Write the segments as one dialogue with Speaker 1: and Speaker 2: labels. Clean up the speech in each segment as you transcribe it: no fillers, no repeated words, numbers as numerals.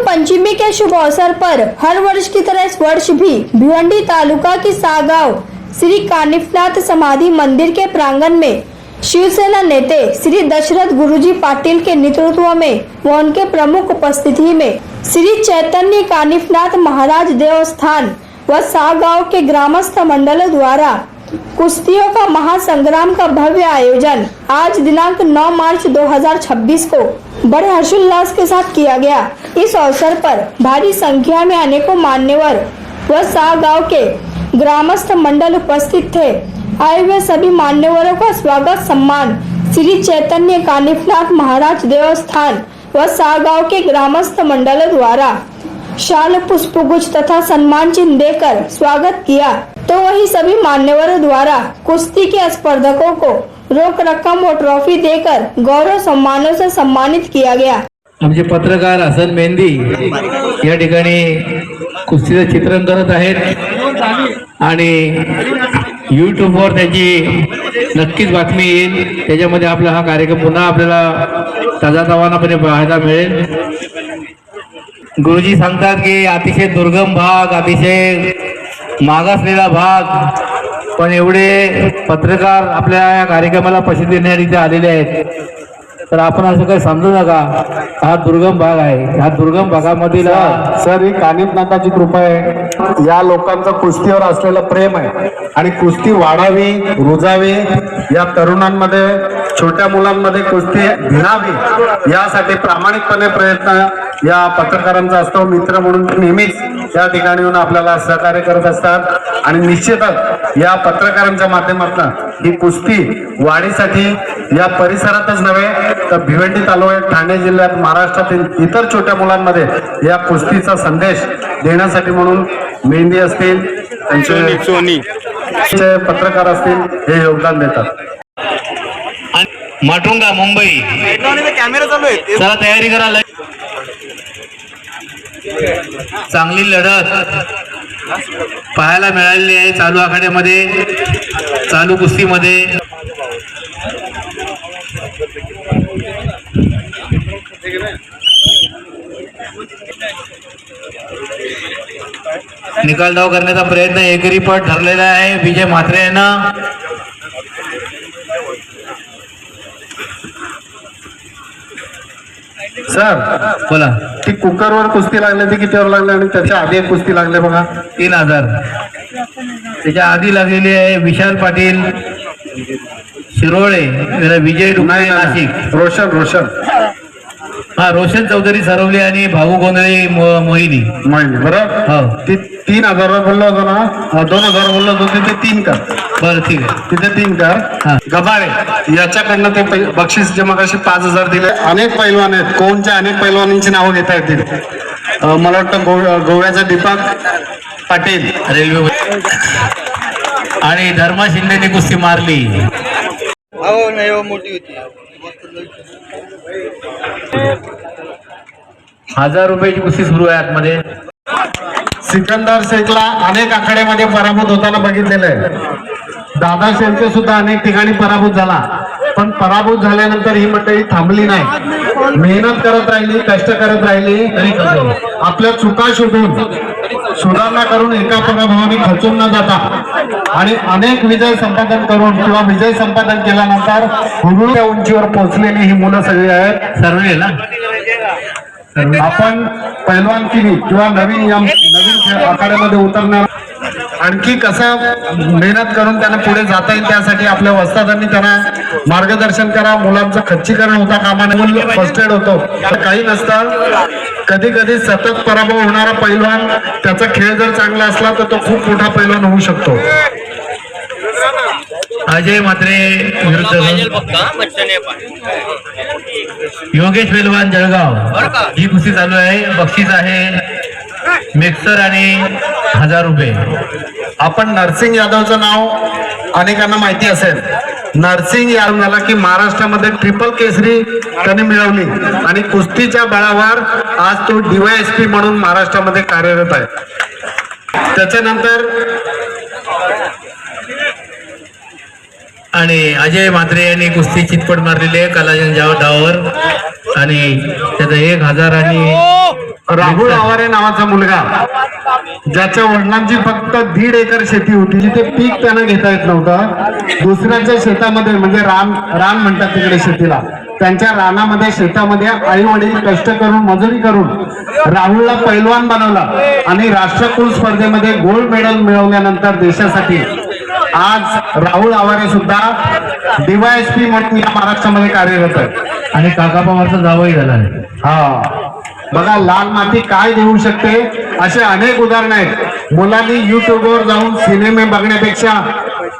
Speaker 1: पंचमी के शुभ अवसर पर हर वर्ष की तरह इस वर्ष भी भिवंडी तालुका की सागांव श्री कानिफनाथ समाधि मंदिर के प्रांगण में शिवसेना नेते श्री दशरथ गुरुजी पाटिल के नेतृत्व में व उनके प्रमुख उपस्थिति में श्री चैतन्य कानिफनाथ महाराज देवस्थान व सागांव के ग्रामस्थ मंडल द्वारा कुश्तियों का महासंग्राम का भव्य आयोजन आज दिनांक 9 मार्च 2026 को बड़े हर्षोल्लास के साथ किया गया। इस अवसर पर भारी संख्या में अनेकों मान्यवर व सागांव के ग्रामस्थ मंडल उपस्थित थे। आए हुए सभी मान्यवरों का स्वागत सम्मान श्री चैतन्य कानिफनाथ महाराज देवस्थान व सागांव के ग्रामस्थ मंडल द्वारा शाल पुष्पगुच्छ तथा सम्मान चिन्ह देकर स्वागत किया, तो वही सभी मान्यवरों द्वारा कुश्ती के स्पर्धकों को रोक रकम व ट्रॉफी देकर गौरव सम्मानों से सम्मानित किया गया।
Speaker 2: आमचे पत्रकार हसन मेहंदी या ठिकाणी कुस्तीचं चित्रण करत आहेत आणि यूट्यूबवर त्याची नक्कीच बातमी येईल। त्याच्यामध्ये आपला हा कार्यक्रम पुन्हा आपल्याला ताजातवानापणे पाहायला मिळेल। गुरुजी सांगतात की अतिशय दुर्गम भाग, अतिशय मागासलेला भाग, पण एवढे पत्रकार आपल्या या कार्यक्रमाला पसंती देण्यासाठी इथे आलेले आहेत। तर आपण असं काही समजू नका, हा दुर्गम भाग आहे। हा दुर्गम भागामधील
Speaker 3: सर ही कानिफनाथाची कृपा आहे। या लोकांचं कुस्तीवर असलेलं प्रेम आहे आणि कुस्ती वाढावी, रुजावी, या तरुणांमध्ये, छोट्या मुलांमध्ये कुस्ती भिनावी यासाठी प्रामाणिकपणे प्रयत्न या पत्रकारांचा असतो। मित्र म्हणून नेहमीच या ठिकाणी येऊन आपल्याला सहकार्य करत असतात आणि निश्चितच या पत्रकारांच्या माध्यमातून ही कुस्ती वाढीसाठी या परिसरातच नव्हे तर भिवंडी तालुक्यात, ठाणे जिल्ह्यात, महाराष्ट्रातील इतर छोट्या मुलांमध्ये या कुस्तीचा संदेश देण्यासाठी म्हणून मेहंदी असतील, त्यांचे पत्रकार असतील, हे योगदान देतात।
Speaker 2: माटुंगा मुंबई
Speaker 4: कॅमेरा चालू आहे,
Speaker 2: चला तयारी करा। चांगली लढत पाहायला मिळालेली आहे चालू आखाड्यामध्ये, चालू कुस्तीमध्ये। निकाल डाव करण्याचा प्रयत्न एकेरी पट ठरलेला आहे विजय म्हात्रे यांना।
Speaker 3: सर
Speaker 2: बोला,
Speaker 3: ती कुकरवर कुस्ती लागली ती कितीवर लागली आणि त्याच्या आधी एक कुस्ती लागली बघा
Speaker 2: 3000। त्याच्या आधी लागलेली आहे विशाल पाटील शिरोळे, विजय डुकणे नाशिक,
Speaker 3: रोशन
Speaker 2: हा रोशन चौधरी सरवले आणि भाऊ गोंधळे मोहिनी
Speaker 3: बरोबर।
Speaker 2: हो,
Speaker 3: ती 3000 बोललो होतो ना, 2000 बोललो होतो, तिथे 3 कर।
Speaker 2: बरं ठीक आहे,
Speaker 3: तिथे 3 कर। गबाळे याच्याकडनं ते बक्षीस जे मगाशी 5000 दिले। अनेक पैलवान आहेत, कोणच्या अनेक पैलवानांची नावं घेता येतील। मला वाटतं गोव्याचा दीपक पाटील
Speaker 2: रेल्वे आणि धर्मा शिंदेने कुस्ती मारली।
Speaker 4: हो नाही हो, मोठी होती।
Speaker 2: 1000 रुपयाची कुस्ती सुरू आहे आतमध्ये।
Speaker 3: सिकंदर शेखला अनेक आखाड्यामध्ये पराभूत होताना बघितलेलं आहे। दादा शेळके सुद्धा अनेक ठिकाणी पराभूत झाला, पण पराभूत झाल्यानंतर ही मंडळी थांबली नाही, मेहनत करत राहिली, कष्ट करत राहिली, आपल्या चुका शोधून सुधारणा करून एका पराभवाने खचून न जाता आणि अनेक विजय संपादन करून किंवा विजय संपादन केल्यानंतर हुबळूच्या उंचीवर पोहोचलेली ही मुलं सगळी आहेत।
Speaker 2: सर्वे ना
Speaker 3: आपण पैलवानगिरी किंवा नवीन आखाड्यामध्ये उतरणार, आणखी कसं मेहनत करून त्यांना पुढे जाता येईल त्यासाठी आपल्या वस्तादांनी त्यांना मार्गदर्शन करा। मुलांचं खच्चीकरण होता कामा नये, फर्स्ट एड होतो, काही नसतं। कधी कधी सतत पराभव होणारा पैलवान, त्याचा खेळ जर चांगला असला तर तो खूप मोठा पैलवान होऊ शकतो।
Speaker 2: अजय म्हात्रे विरुद्ध योगेश पैलवान जळगाव ही कुस्ती चालू आहे। बक्षीस आहे मिक्सर आणि 1000 रुपये।
Speaker 3: आपण नरसिंग यादवचं नाव अनेकांना माहिती असेल। नरसिंग यादव की महाराष्ट्रामध्ये ट्रिपल केसरी त्याने मिळवली आणि कुस्तीच्या बळावर आज तो DYSP म्हणून महाराष्ट्रामध्ये कार्यरत आहे। त्याच्यानंतर
Speaker 2: आणि अजय म्हात्रे यांनी कुस्ती चितपट मारलेली आहे कलाजन डावावर आणि त्याचा 1000 आणि
Speaker 3: राहुल आवारे नावाचा मुलगा, ज्याच्या वडिलांची फक्त 1.5 एकर शेती होती, जिथे पीक त्यांना घेता येत नव्हतं. दुसऱ्याच्या शेतामध्ये, म्हणजे रान म्हणतात तिकडे शेतीला, त्यांच्या रानामध्ये शेतामध्ये आई वडील कष्ट करून मजुरी करून राहुलला पैलवान बनवला आणि राष्ट्रकुल स्पर्धेमध्ये गोल्ड मेडल मिळवल्यानंतर देशासाठी आज राहुल आवारे सुद्धा DYSP म्हणून या महाराष्ट्रामध्ये कार्यरत आहे
Speaker 2: आणि काका पवारचा जावई झाला आहे.
Speaker 3: हा बघा, लाल माती काय देऊ शकते असे अनेक उदाहरण आहेत. मुलांनी युट्यूबवर जाऊन सिनेमे बघण्यापेक्षा,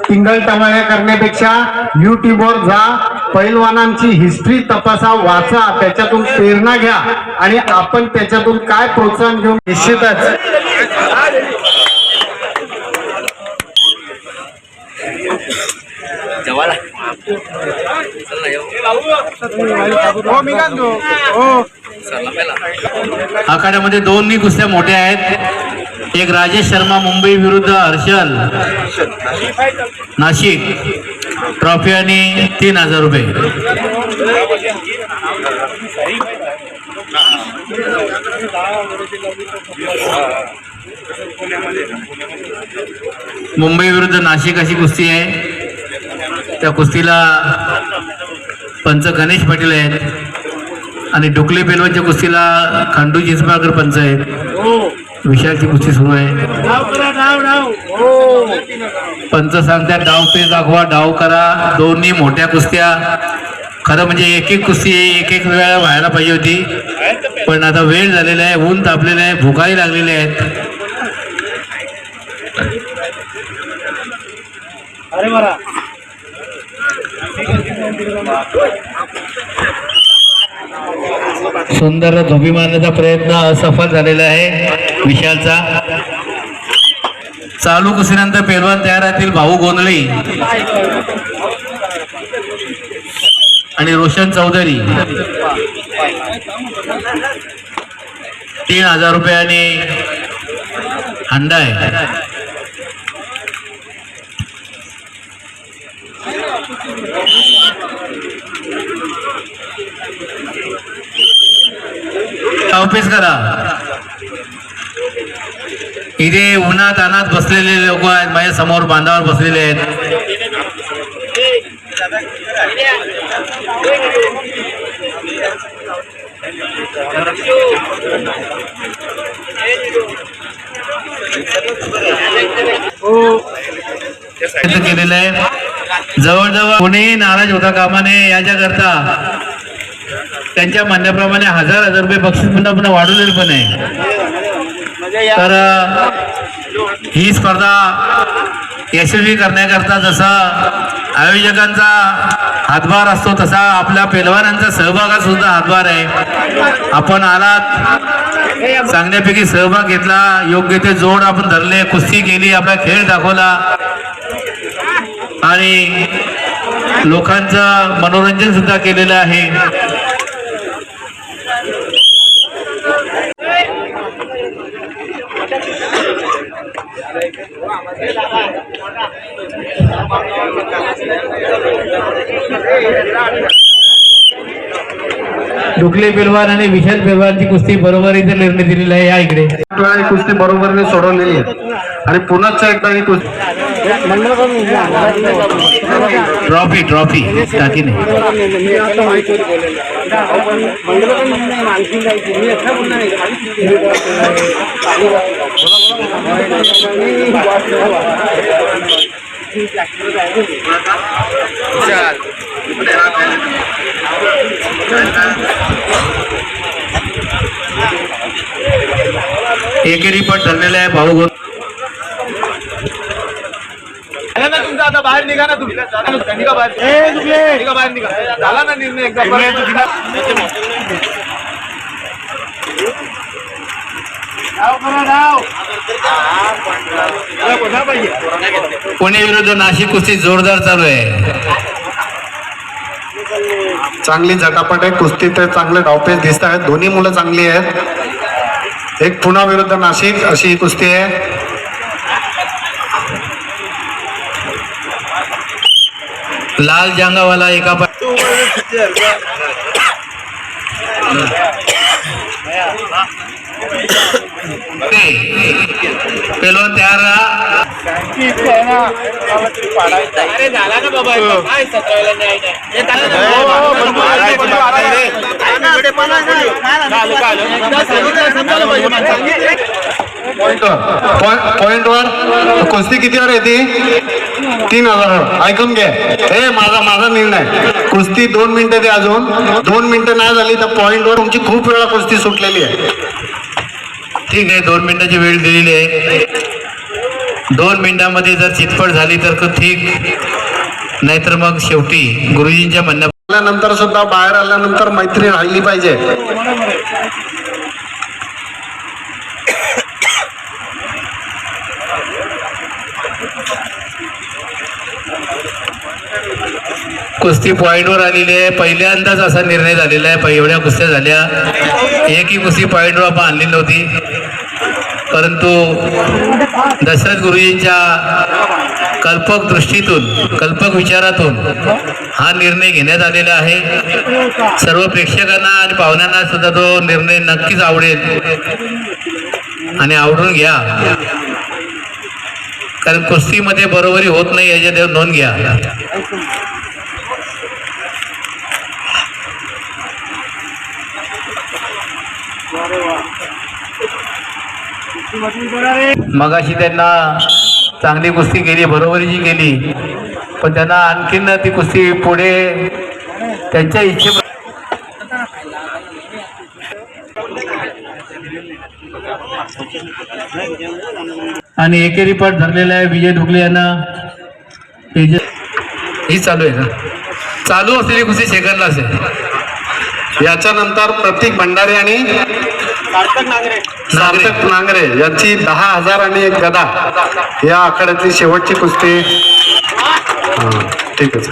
Speaker 3: टिंगल करण्यापेक्षा युट्यूबवर जा, पैलवानांची हिस्ट्री तपासा, वाचा, त्याच्यातून प्रेरणा घ्या आणि आपण त्याच्यातून काय प्रोत्साहन घेऊन निश्चितच
Speaker 2: आखाड्यामध्ये दोन्ही कुस्त्या मोठ्या आहेत. एक राजेश शर्मा मुंबई विरुद्ध हर्षल नाशिक, ट्रॉफी आणि 3000 रुपये. मुंबई विरुद्ध नाशिक अशी कुस्ती आहे. त्या कुस्तीला पंच गणेश पाटील आहेत आणि डुकले पेलवाच्या कुस्तीला खंडू जिंचमाळकर पंच आहेत. विशालची कुस्ती सुरू आहे. पंच सांगतात डाव पे दाखवा, डाव करा. दोन्ही मोठ्या कुस्त्या. खरं म्हणजे एक एक कुस्ती एक वेळा व्हायला पाहिजे होती, पण आता वेळ झालेला आहे, ऊन तापलेलं आहे, भुकाही लागलेले आहेत. सुंदर धोबी मारण्याचा प्रयत्न असफल झालेला आहे विशालचा. चालू कुस्तीनंतर पेलवान तयार राहतील भाऊ गोंधळी आणि रोशन चौधरी. 3000 रुपयाने हंडा आहे. ऑफिस करा. इथे उन्हात अनात बसलेले लोक आहेत, माझ्या समोर बांधावर बसलेले आहेत. केलेलं आहे. जवळजवळ कोणीही नाराज होता कामा नये याच्याकरता त्यांच्या म्हणण्याप्रमाणे 1000 रुपये बक्षीस पुन्हा वाढवलेलं पण आहे. तर ही स्पर्धा यशस्वी करण्याकरता जसा आयोजकांचा हातभार असतो तसा आपल्या पेलवानांचा सहभागात सुद्धा हातभार आहे. आपण आलात, चांगल्यापैकी सहभाग घेतला, योग्य ते जोड आपण धरले, कुस्ती केली, आपला खेळ दाखवला आणि लोकांचं मनोरंजन सुद्धा केलेलं आहे. डुकले पेलवान आणि विशाल पेलवानची कुस्ती बरोबरीचा निर्णय दिलेला आहे. या इकडे
Speaker 3: ही कुस्ती बरोबरीने सोडवलेली आहे आणि पुन्हा एकदा ही कुस्ती
Speaker 2: ट्रॉफी टाकीने. एकेरी पट ठरलेला आहे भाऊ.
Speaker 4: तुमचा आता बाहेर निघा ना, तुम्ही निघा बाहेर निघा. झाला ना निर्णय एकदा.
Speaker 2: पुणे विरुद्ध नाशिक कुस्ती जोरदार चालू आहे.
Speaker 3: चांगली झटापट आहे कुस्ती, तर चांगले धावपेच दिसत आहेत. दोन्ही मुलं चांगली आहेत. एक पुणे विरुद्ध नाशिक अशी ही कुस्ती आहे.
Speaker 2: लाल जांगावाला एका पेलवान तयार राहा.
Speaker 4: अरे झाला ना बाबा काय 17 न्यायचं
Speaker 3: पॉइंटवर कुस्ती कितीवर येते 3000. ऐकून घे, हे माझा निर्णय. कुस्ती 2 मिनिटं दे, अजून 2 मिनिटं नाही झाली तर पॉइंटवर तुमची खूप वेळा कुस्ती सुटलेली आहे.
Speaker 2: ठीक आहे, 2 मिनिटाची वेळ दिलेली आहे. 2 मिनिटांमध्ये जर चितपट झाली तर ठीक, नाहीतर मग शेवटी गुरुजींच्या म्हणण्या
Speaker 3: आल्यानंतर सुद्धा बाहेर आल्यानंतर मैत्री राहिली पाहिजे.
Speaker 2: कुस्ती पॉईंटवर आलेली आहे. पहिल्यांदाच असा निर्णय झालेला आहे. एवढ्या कुस्त्या झाल्या, एकही कुस्ती पॉईंटवर आपण आणली नव्हती, परंतु दशरथ गुरुजींच्या कल्पक दृष्टीतून, कल्पक विचारातून हा निर्णय घेण्यात आलेला आहे. सर्व प्रेक्षकांना आणि पाहुण्यांना सुद्धा तो निर्णय नक्कीच आवडेल आणि आवडून घ्या, कारण कुस्तीमध्ये बरोबरी होत नाही याची नोंद घ्या. मगाशी त्यांना चांगली कुस्ती केली, बरोबरीची केली, पण त्यांना आणखीन ती कुस्ती पुढे त्यांच्या इच्छे आणि एकेरी पट धरलेला आहे विजय ढुकले यांना. ही चालू आहे का? चालू असलेली कुस्ती सेकंडला असेल.
Speaker 3: याच्यानंतर प्रतीक भंडारे आणि सार्थक नांगरे यांची 10,000 आणि 1 गदा या आखाड्याची शेवटची कुस्ती. ठीक आहे.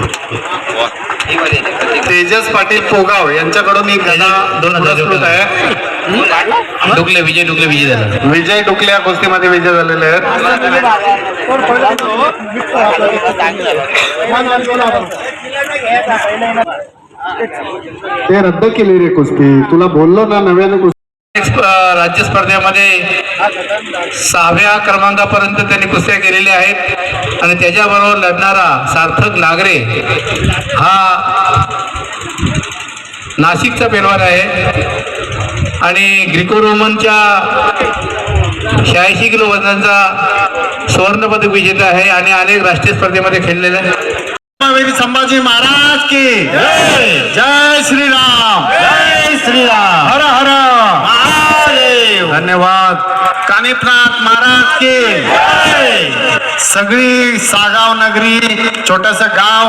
Speaker 3: तेजस पाटील पोगाव यांच्याकडून एक गदा
Speaker 2: 2000
Speaker 3: आहे.
Speaker 2: ढुकले विजय ढुकले विजय झाला.
Speaker 3: विजय ढुकले या कुस्तीमध्ये विजय झालेले आहेत. ते रद्द केली रे कुस्ती, तुला बोललो ना नव्याने कुस्ती.
Speaker 2: राज्य स्पर्धेमध्ये 6व्या क्रमांकापर्यंत त्यांनी कुस्त्या केलेल्या आहेत आणि त्याच्याबरोबर लढणारा सार्थक नागरे हा नाशिकचा पेलवान आहे आणि ग्रिको रोमनच्या 86 किलो वजनाचा सुवर्णपदक विजेता आहे आणि अनेक राष्ट्रीय स्पर्धेमध्ये खेळलेला आहे.
Speaker 3: संभाजी महाराज की जय श्रीराम, जय श्रीराम, हर हर महादेव. धन्यवाद. कानिफनाथ महाराज की. सगळी सागाव नगरी, छोटस गाव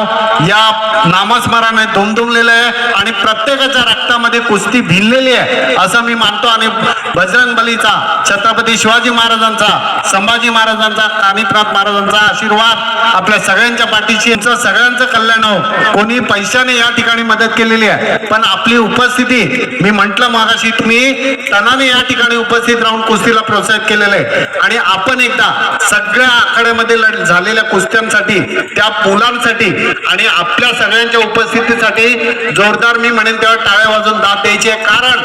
Speaker 3: या नामस्मरणाने दुमदुमलेलं आहे आणि प्रत्येकाच्या रक्तामध्ये कुस्ती भिनलेली आहे असं मी मानतो. आणि बजरंग बलीचा, छत्रपती शिवाजी महाराजांचा, संभाजी महाराजांचा, कानिफनाथ महाराजांचा आशीर्वाद आपल्या सगळ्यांच्या पाठीशी. सगळ्यांचं कल्याण हो. कोणी पैशाने या ठिकाणी मदत केलेली आहे, पण आपली उपस्थिती, मी म्हंटल मागाशी, तुम्ही तनाने या ठिकाणी उपस्थित राहून कुस्तीला प्रोत्साहित केलेलं आहे. आणि आपण एकदा सगळ्या आखाड्यामध्ये झालेल्या कुस्त्यांसाठी, त्या मुलांसाठी आणि आपल्या सगळ्यांच्या उपस्थितीसाठी जोरदार मी म्हणेन तेव्हा टाळ्या वाजवून दाद द्यायची आहे. कारण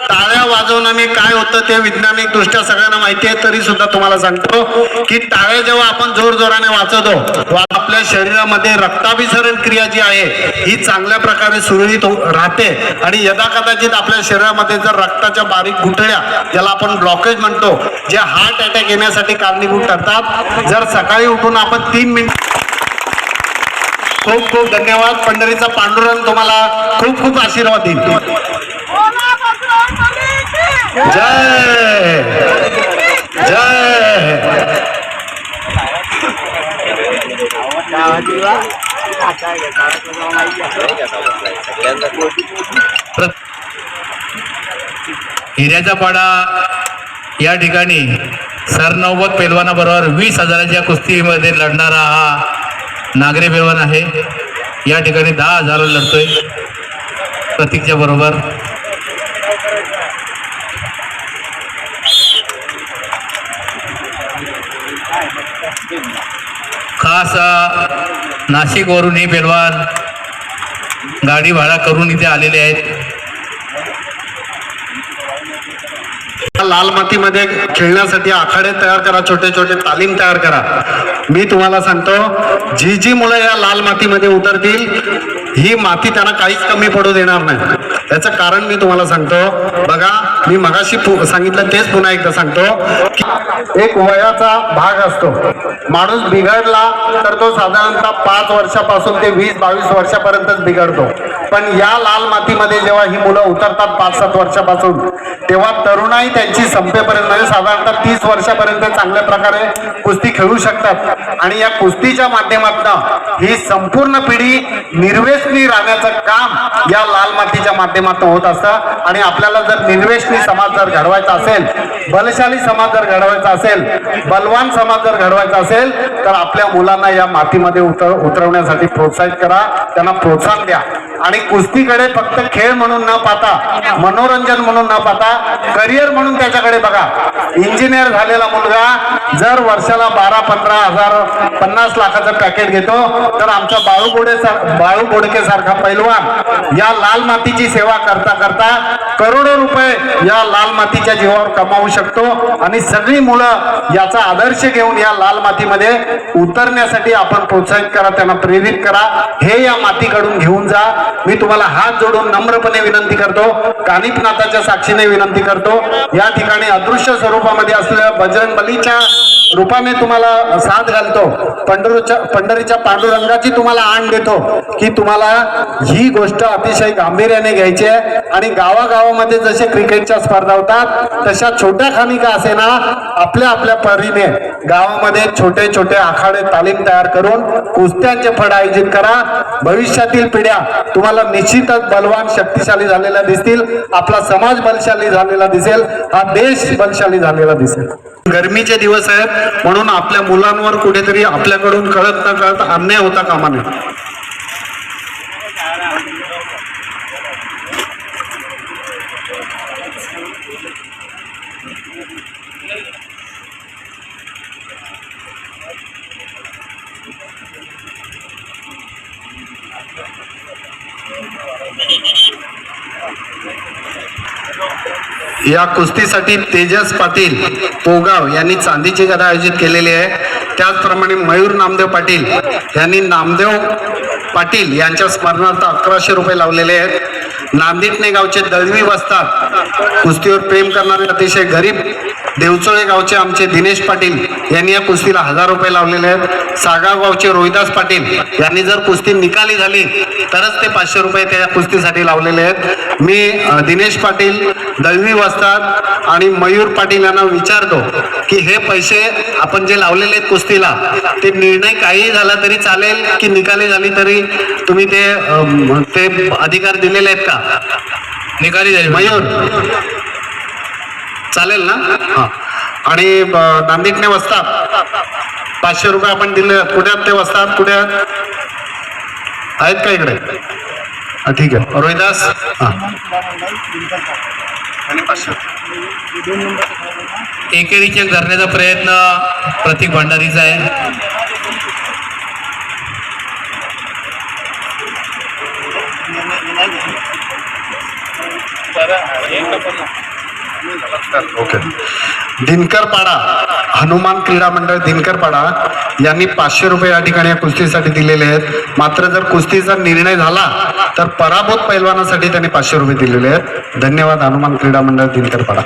Speaker 3: टाळ्या वाजवण्याने काय होतं ते वैज्ञानिक दृष्ट्या सगळ्यांना माहिती आहे. तरी सुद्धा तुम्हाला सांगतो की टाळ्या जेव्हा आपण जोर जोराने वाजवतो, आपल्या शरीरामध्ये रक्ताभिसरण क्रिया जी आहे ही चांगल्या प्रकारे सुरळीत राहते आणि यदा कदाचित आपल्या शरीरामध्ये जर रक्ताच्या बारीक गुठळ्या, ज्याला आपण ब्लॉकेज म्हणतो, जे हार्ट अटॅक येण्यासाठी कारणीभूत ठरतात. जर सकाळी उठून आपण 3 मिनिट. खूप खूप धन्यवाद. पंढरीचा पांडुरंग तुम्हाला खूप खूप आशीर्वाद देईल. जय जय.
Speaker 2: हिऱ्याचा पाडा या ठिकाणी सरनौबत पेलवानाबरोबर 20,000च्या कुस्तीमध्ये लढणारा हा नागरे पेलवान आहे. या ठिकाणी 10,000 लढतोय प्रतीकच्या बरोबर. खास नाशिकवरून ही पेलवान गाडी भाडा करून इथे आलेले आहेत.
Speaker 3: लाल मातीमध्ये खेळण्यासाठी आखाडे तयार करा, छोटे छोटे तालीम तयार करा. मी तुम्हाला सांगतो, जी जी मुलं या लाल मातीमध्ये उतरतील ही माती त्यांना काहीच कमी पडू देणार नाही. त्याचं कारण मी तुम्हाला सांगतो. बघा, मी मगाशी सांगितलं तेच पुन्हा एकदा सांगतो की एक वयाचा भाग असतो. माणूस बिघडला तर तो साधारणतः 5 वर्षापासून ते 20-22 वर्षापर्यंतच बिघडतो. पण या लाल मातीमध्ये जेव्हा ही मुलं उतरतात 5-7 वर्षापासून, तेव्हा तरुणाई त्यांची संपेपर्यंत म्हणजे साधारणतः 30 वर्षापर्यंत चांगल्या प्रकारे कुस्ती खेळू शकतात. आणि या कुस्तीच्या माध्यमातून ही संपूर्ण पिढी निर्व्यसनी राहण्याचं काम या लाल मातीच्या माध्यमातून होत असतं. आणि आपल्याला जर निर्व्यसनी समाज जर घडवायचा असेल, बलशाली समाज जर घडवायचा असेल, बलवान समाज जर घडवायचा असेल, तर आपल्या मुलांना या मातीमध्ये उतरवण्यासाठी प्रोत्साहित करा, त्यांना प्रोत्साहन द्या. आणि कुस्तीकडे फक्त खेळ म्हणून न पाहता, मनोरंजन म्हणून न पाहता, करिअर म्हणून त्याच्याकडे बघा. इंजिनियर झालेला मुलगा जर वर्षाला 12-15 हजार 50 लाखाचं पॅकेट घेतो, तर आमचा बाळू बोडके सारखा पैलवान या लाल मातीची सेवा करता करता करोडो रुपये या लाल मातीच्या जीवावर कमावू शकतो. आणि सगळी मुलं याचा आदर्श घेऊन या लाल मातीमध्ये उतरण्यासाठी आपण प्रोत्साहित करा, त्यांना प्रेरित करा. हे या मातीकडून घेऊन जा. मी तुम्हाला हात जोडून नम्रपणे विनंती करतो, कानिफनाथाच्या साक्षीने विनंती करतो. या ठिकाणी अदृश्य स्वरूपामध्ये असलेल्या बजरंग बलीच्या रूपाने तुम्हाला साथ घालतो, पंढरीच्या पांडुरंगाची तुम्हाला आण देतो की तुम्हाला ही गोष्ट अतिशय गांभीर्याने घ्यायची आहे. आणि गावागावामध्ये जसे क्रिकेटच्या स्पर्धा होतात, तशा छोट्या खाणी का असेना आपल्या आपल्या परीने गावामध्ये छोटे छोटे आखाडे तालीम तयार करून कुस्त्यांचे फड आयोजित करा. भविष्यातील पिढ्या तुम्हाला निश्चितच बलवान शक्तिशाली झालेल्या दिसतील. आपला समाज बलशाली झालेला दिसेल, हा देश बलशाली झालेला दिसेल. गरमीचे दिवस आहेत म्हणून आपल्या मुलांवर कुठेतरी आपल्याकडून कळत न कळत अन्याय होता कामा नये. या कुस्तीसाठी तेजस पाटील पोगाव यांनी चांदीची गदा आयोजित केलेली आहे. त्याचप्रमाणे मयूर नामदेव पाटील यांनी नामदेव पाटील यांच्या स्मरणार्थ 1100 रुपये लावलेले आहेत. नांदिटणे गावचे दळवी वस्तात कुस्तीवर प्रेम करणारे अतिशय गरीब देवचोळे गावचे आमचे दिनेश पाटील यांनी या कुस्तीला 1000 रुपये लावलेले आहेत. सागाव गावचे रोहिदास पाटील यांनी जर कुस्ती निकाली झाली तरच ते 500 रुपये त्या कुस्तीसाठी लावलेले आहेत. मी दिनेश पाटील, दळवी वस्तात आणि मयूर पाटील यांना विचारतो की हे पैसे आपण जे लावलेले आहेत कुस्तीला, ते निर्णय काही झाला तरी चालेल की निकाली झाली तरी तुम्ही ते अधिकार दिलेले आहेत का?
Speaker 2: निकाली झाली
Speaker 3: मयूर चालेल ना? हा. आणि नांदिटणे वस्तात 500 रुपये आपण दिले. कुठे आहेत ते वस्तात? कुठे आहेत का इकडे? ठीक आहे. रोहिदास आणि 500
Speaker 2: एकेरी चेक धरण्याचा प्रयत्न प्रतीक भंडारीचा आहे.
Speaker 3: ओके. दिनकरपाडा हनुमान क्रीडा मंडळ दिनकरपाडा यांनी 500 रुपये या ठिकाणी या कुस्तीसाठी दिलेले आहेत. मात्र जर कुस्तीचा निर्णय झाला तर पराभूत पैलवानासाठी त्यांनी 500 रुपये दिलेले आहेत. धन्यवाद हनुमान क्रीडा मंडळ दिनकरपाडा.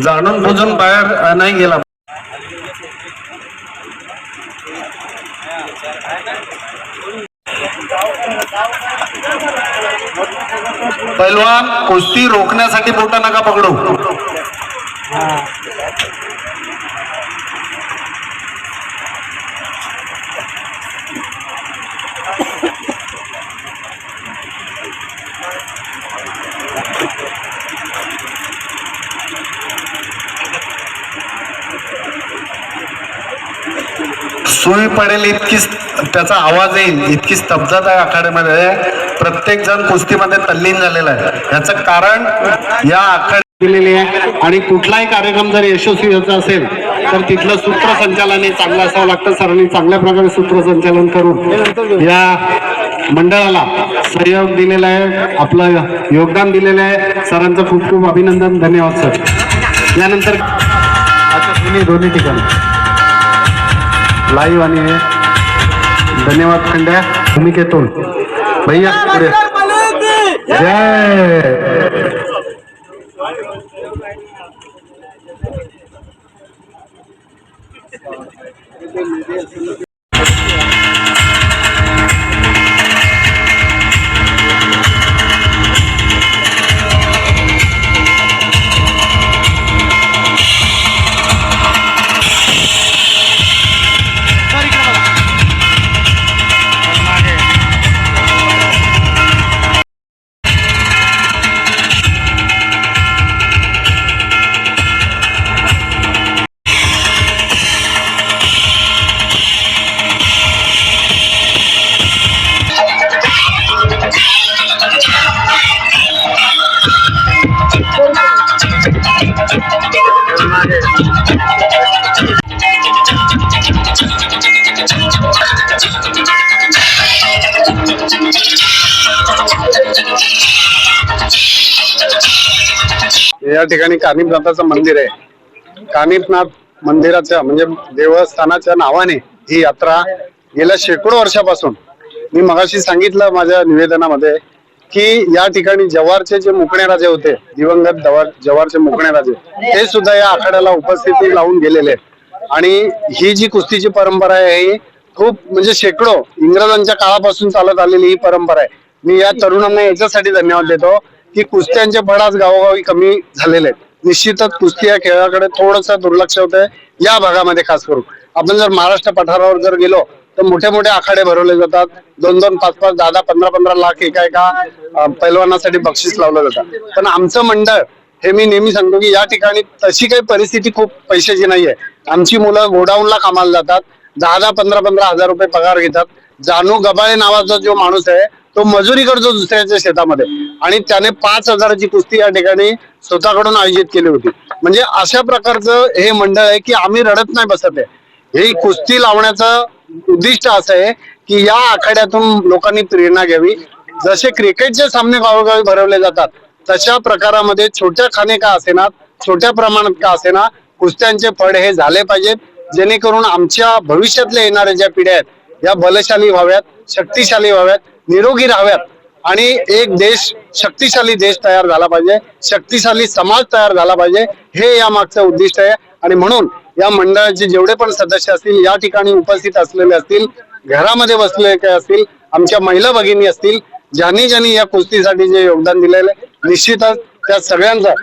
Speaker 3: जाणून बुजून बाहेर नाही गेला. पैलवान कुस्ती रोखण्यासाठी बोटा नका पकडू. सुई पडेल इतकी त्याचा आवाज येईल इतकी स्तब्धता या आखाड्यामध्ये प्रत्येक जण कुस्तीमध्ये तल्लीन झालेला आहे. याचं कारण या आखाड्यात दिलेली आहे. आणि कुठलाही कार्यक्रम जर यशस्वी व्हायचा असेल तर तिथलं सूत्रसंचालन हे चांगलं असावं लागतं. सरांनी चांगल्या प्रकारे सूत्रसंचालन करून या मंडळाला सहयोग दिलेला आहे, आपलं योगदान दिलेलं आहे. सरांचं खूप खूप अभिनंदन, धन्यवाद सर. यानंतर आता दोन्ही ठिकाणी लाईव्ह आणि धन्यवाद खंड्या भूमिकेतून भैया पुढे जय. या ठिकाणी कानिफनाथाचं मंदिर आहे. कानिफनाथ मंदिराच्या म्हणजे देवस्थानाच्या नावाने ही यात्रा गेल्या शेकडो वर्षापासून, मी मगाशी सांगितलं माझ्या निवेदनामध्ये की या ठिकाणी जव्हारचे जे मुकणे राजे होते, दिवंगत जव्हारचे मुकणे राजे, ते सुद्धा या आखाड्याला उपस्थिती लावून गेलेले आहेत. आणि ही जी कुस्तीची परंपरा आहे ही खूप म्हणजे शेकडो इंग्रजांच्या काळापासून चालत आलेली ही परंपरा आहे. मी या तरुणांना याच्यासाठी धन्यवाद देतो की कुस्त्यांचे फड आज गावोगावी कमी झालेले आहेत. निश्चितच कुस्ती या खेळाकडे थोडंसं दुर्लक्ष होतंय या भागामध्ये. खास करून आपण जर महाराष्ट्र पठारावर जर गेलो तर मोठे मोठे आखाडे भरवले जातात. 2-2, 5-5, 10-10, 15-15 लाख एका पैलवानासाठी बक्षीस लावलं जातं. पण आमचं मंडळ हे मी नेहमी सांगतो की या ठिकाणी तशी काही परिस्थिती खूप पैशाची नाहीये. आमची मुलं गोडाऊनला कामाला जातात, 10-10, 15-15 हजार रुपये पगार घेतात. जानू गबाळे नावाचा जो माणूस आहे तो मजुरी करतो दुसऱ्याच्या शेतामध्ये, आणि त्याने 5,000ची कुस्ती या ठिकाणी स्वतःकडून आयोजित केली होती. म्हणजे अशा प्रकारचं हे मंडळ आहे की आम्ही रडत नाही बसत आहे. हे कुस्ती लावण्याचं उद्दिष्ट असं आहे की या आखाड्यातून लोकांनी प्रेरणा घ्यावी. जसे क्रिकेटचे सामने गावोगावी भरवले जातात तशा प्रकारामध्ये छोट्या खाणे का असेना, छोट्या प्रमाणात का असेना, कुस्त्यांचे फड हे झाले पाहिजेत, जेणेकरून आमच्या भविष्यातल्या येणाऱ्या ज्या पिढ्या आहेत या बलशाली व्हाव्यात, शक्तिशाली व्हाव्यात, निरोगी राहाव्यात. आणि एक देश, शक्तिशाली देश तयार झाला पाहिजे, शक्तिशाली समाज तयार झाला पाहिजे, हे या मागचं उद्दिष्ट आहे. आणि म्हणून या मंडळाचे जेवढे पण सदस्य असतील, या ठिकाणी उपस्थित असलेले असतील, घरामध्ये बसलेले काय असतील, आमच्या महिला भगिनी असतील, ज्यांनी या कुस्तीसाठी जे योगदान दिलेलं आहे, निश्चितच त्या सगळ्यांचं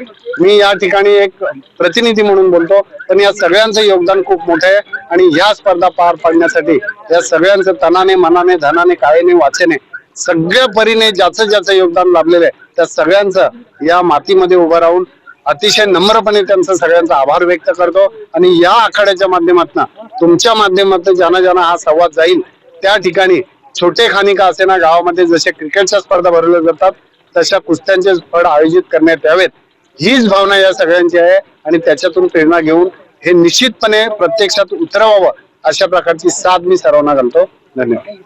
Speaker 3: मी या ठिकाणी एक प्रतिनिधी म्हणून बोलतो, पण या सगळ्यांचं योगदान खूप मोठं आहे. आणि या स्पर्धा पार पाडण्यासाठी या सगळ्यांचं तनाने, मनाने, धनाने, काळेने, वाचेने, सगळ्या परीने ज्याचं योगदान लाभलेलं आहे त्या सगळ्यांचं या मातीमध्ये उभं राहून अतिशय नम्रपणे त्यांचं सगळ्यांचा आभार व्यक्त करतो. आणि या आखाड्याच्या माध्यमातून, तुमच्या माध्यमातून ज्यांना हा संवाद जाईल त्या ठिकाणी छोटे खाणी का असेना गावामध्ये जसे क्रिकेटच्या स्पर्धा भरवल्या जातात तशा कुस्त्यांचे फड आयोजित करण्यात यावेत, हीच भावना या सगळ्यांची आहे. आणि त्याच्यातून प्रेरणा घेऊन हे निश्चितपणे प्रत्यक्षात उतरवावं अशा प्रकारची साथ मी सर्वांना घालतो. धन्यवाद.